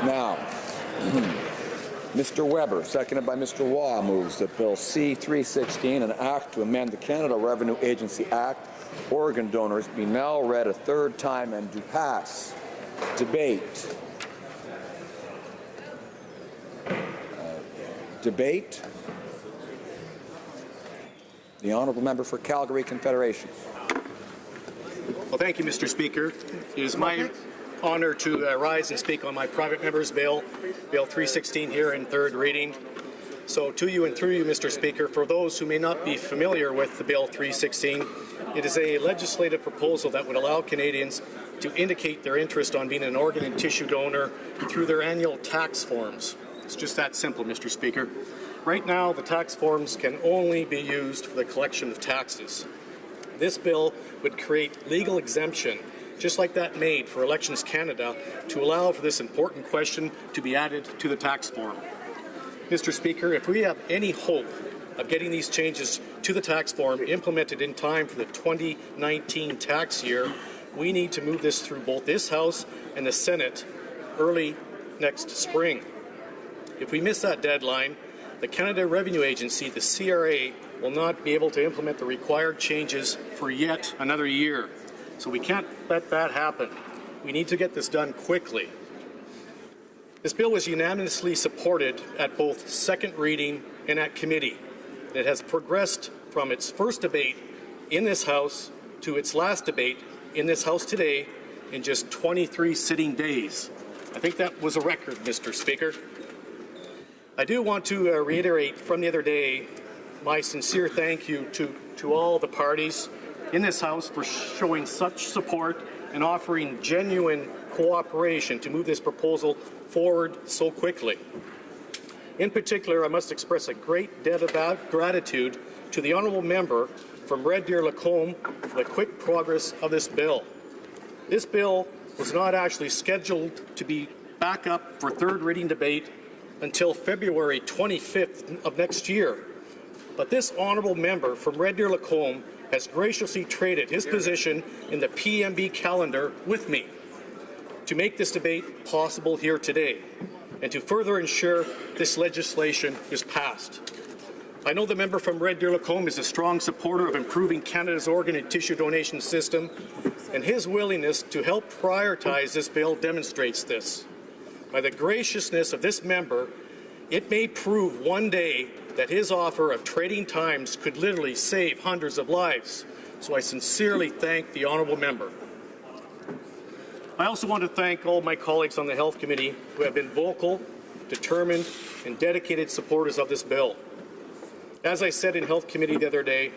Now, Mr. Weber, seconded by Mr. Waugh, moves that Bill C-316, an act to amend the Canada Revenue Agency Act, organ donors, be now read a third time and do pass. Debate. Debate. The honourable member for Calgary Confederation. Well, thank you, Mr. Speaker. It is my honour to rise and speak on my private member's bill, Bill 316, here in third reading. So to you and through you, Mr. Speaker, for those who may not be familiar with the Bill 316, it is a legislative proposal that would allow Canadians to indicate their interest on being an organ and tissue donor through their annual tax forms. It's just that simple, Mr. Speaker. Right now, the tax forms can only be used for the collection of taxes. This bill would create legal exemption, just like that made for Elections Canada, to allow for this important question to be added to the tax form. Mr. Speaker, if we have any hope of getting these changes to the tax form implemented in time for the 2019 tax year, we need to move this through both this House and the Senate early next spring. If we miss that deadline, the Canada Revenue Agency, the CRA, will not be able to implement the required changes for yet another year. So we can't let that happen. We need to get this done quickly. This bill was unanimously supported at both second reading and at committee. It has progressed from its first debate in this House to its last debate in this House today in just 23 sitting days. I think that was a record, Mr. Speaker. I do want to reiterate from the other day my sincere thank you to all the parties in this House for showing such support and offering genuine cooperation to move this proposal forward so quickly. In particular, I must express a great debt of gratitude to the honourable member from Red Deer Lacombe for the quick progress of this bill. This bill was not actually scheduled to be back up for third reading debate until February 25th of next year. But this honourable member from Red Deer Lacombe has graciously traded his position in the PMB calendar with me to make this debate possible here today and to further ensure this legislation is passed. I know the member from Red Deer Lacombe is a strong supporter of improving Canada's organ and tissue donation system, and his willingness to help prioritize this bill demonstrates this. By the graciousness of this member, it may prove one day that his offer of trading times could literally save hundreds of lives. So I sincerely thank the honourable member. I also want to thank all my colleagues on the Health Committee who have been vocal, determined, and dedicated supporters of this bill. As I said in Health Committee the other day,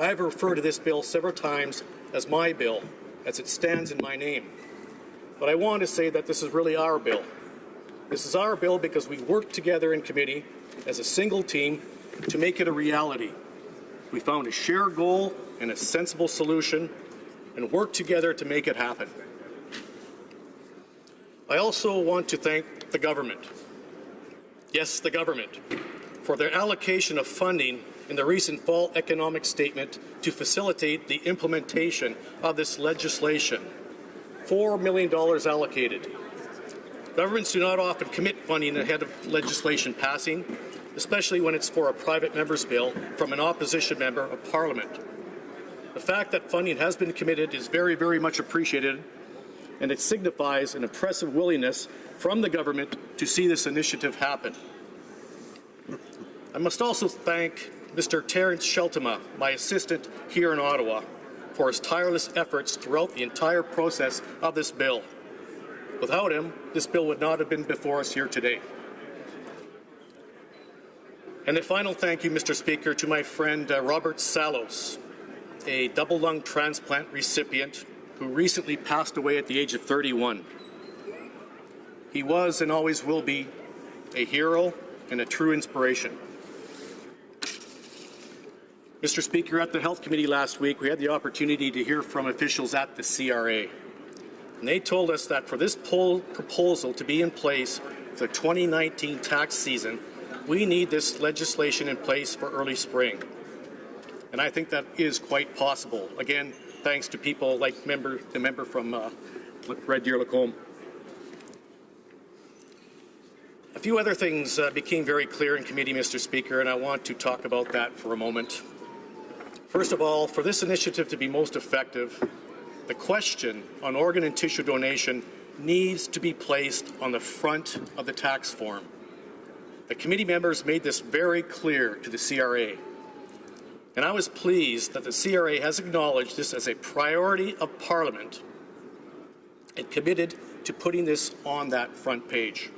I have referred to this bill several times as my bill, as it stands in my name. But I want to say that this is really our bill. This is our bill because we worked together in committee as a single team to make it a reality. We found a shared goal and a sensible solution and worked together to make it happen. I also want to thank the government. Yes, the government, for their allocation of funding in the recent fall economic statement to facilitate the implementation of this legislation. $4 million allocated. Governments do not often commit funding ahead of legislation passing, especially when it's for a private member's bill from an opposition member of Parliament. The fact that funding has been committed is very, very much appreciated, and it signifies an impressive willingness from the government to see this initiative happen. I must also thank Mr. Terence Sheltema, my assistant here in Ottawa, for his tireless efforts throughout the entire process of this bill. Without him, this bill would not have been before us here today. And a final thank you, Mr. Speaker, to my friend Robert Salos, a double lung transplant recipient who recently passed away at the age of 31. He was and always will be a hero and a true inspiration. Mr. Speaker, at the Health Committee last week, we had the opportunity to hear from officials at the CRA. And they told us that for this proposal to be in place for the 2019 tax season, we need this legislation in place for early spring. And I think that is quite possible. Again, thanks to people like the member from Red Deer Lacombe. A few other things became very clear in committee, Mr. Speaker, and I want to talk about that for a moment. First of all, for this initiative to be most effective, the question on organ and tissue donation needs to be placed on the front of the tax form. The committee members made this very clear to the CRA, and I was pleased that the CRA has acknowledged this as a priority of Parliament and committed to putting this on that front page.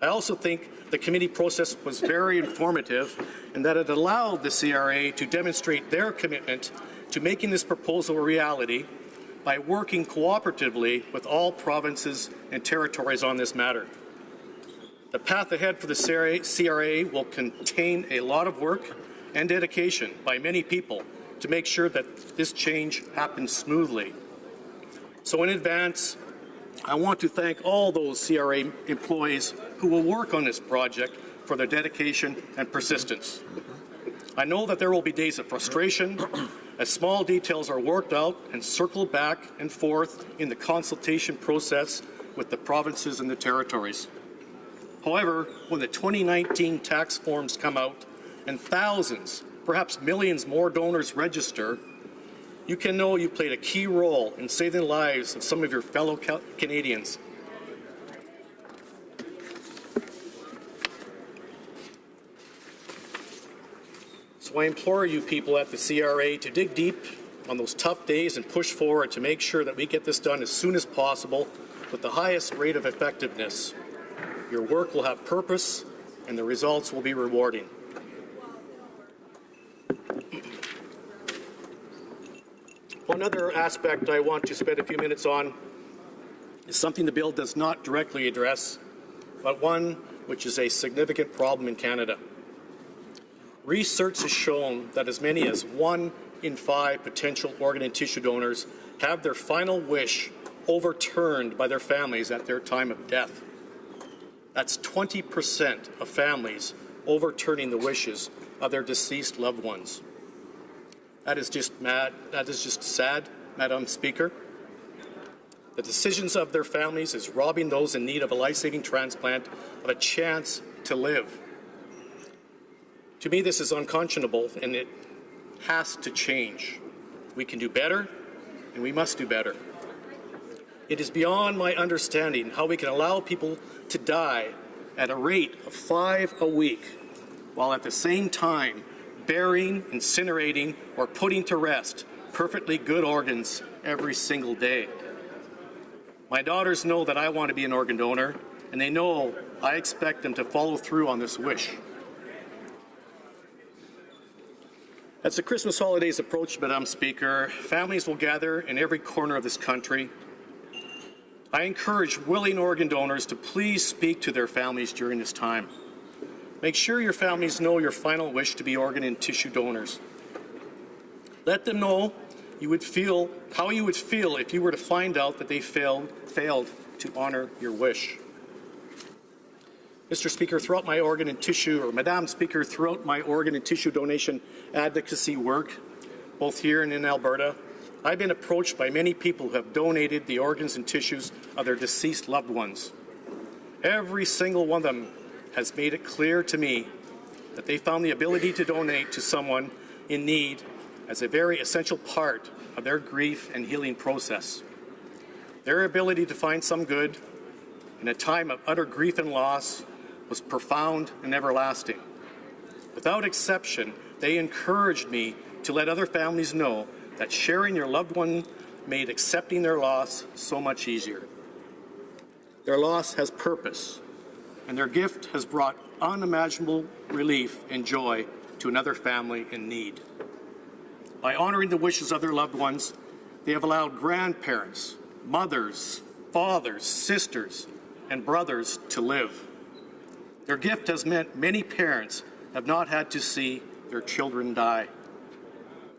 I also think the committee process was very informative in that it allowed the CRA to demonstrate their commitment to making this proposal a reality by working cooperatively with all provinces and territories on this matter. The path ahead for the CRA will contain a lot of work and dedication by many people to make sure that this change happens smoothly. So in advance, I want to thank all those CRA employees who will work on this project for their dedication and persistence. I know that there will be days of frustration as small details are worked out and circled back and forth in the consultation process with the provinces and the territories. However, when the 2019 tax forms come out and thousands, perhaps millions more donors register, you can know you played a key role in saving the lives of some of your fellow Canadians. So I implore you people at the CRA to dig deep on those tough days and push forward to make sure that we get this done as soon as possible with the highest rate of effectiveness. Your work will have purpose and the results will be rewarding. One other aspect I want to spend a few minutes on is something the bill does not directly address, but one which is a significant problem in Canada. Research has shown that as many as 1 in 5 potential organ and tissue donors have their final wish overturned by their families at their time of death. That's 20% of families overturning the wishes of their deceased loved ones. That is just sad, Madam Speaker. The decisions of their families is robbing those in need of a life-saving transplant of a chance to live. To me, this is unconscionable, and it has to change. We can do better, and we must do better. It is beyond my understanding how we can allow people to die at a rate of 5 a week, while at the same time burying, incinerating, or putting to rest perfectly good organs every single day. My daughters know that I want to be an organ donor, and they know I expect them to follow through on this wish. As the Christmas holidays approach, Madam Speaker, families will gather in every corner of this country. I encourage willing organ donors to please speak to their families during this time. Make sure your families know your final wish to be organ and tissue donors. Let them know how you would feel if you were to find out that they failed to honor your wish. Mr. Speaker, throughout my organ and tissue, or Madam Speaker, throughout my organ and tissue donation advocacy work, both here and in Alberta, I've been approached by many people who have donated the organs and tissues of their deceased loved ones. Every single one of them has made it clear to me that they found the ability to donate to someone in need as a very essential part of their grief and healing process. Their ability to find some good in a time of utter grief and loss was profound and everlasting. Without exception, they encouraged me to let other families know that sharing your loved one made accepting their loss so much easier. Their loss has purpose, and their gift has brought unimaginable relief and joy to another family in need. By honoring the wishes of their loved ones, they have allowed grandparents, mothers, fathers, sisters, and brothers to live. Their gift has meant many parents have not had to see their children die.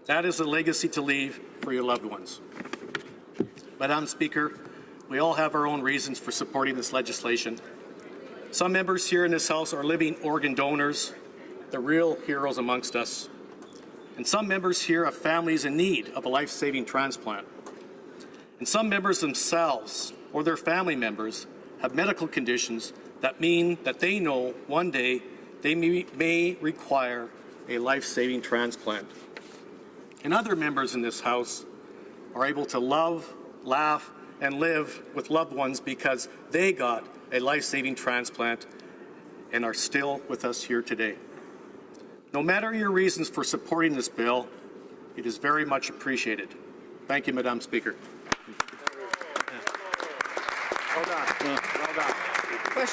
That is a legacy to leave for your loved ones. Madam Speaker, we all have our own reasons for supporting this legislation. Some members here in this House are living organ donors, the real heroes amongst us. And some members here have families in need of a life-saving transplant. And some members themselves or their family members have medical conditions that mean that they know one day they may require a life-saving transplant. And other members in this House are able to love, laugh, and live with loved ones because they got a life-saving transplant and are still with us here today. No matter your reasons for supporting this bill, it is very much appreciated. Thank you, Madam Speaker. Well done. Well done.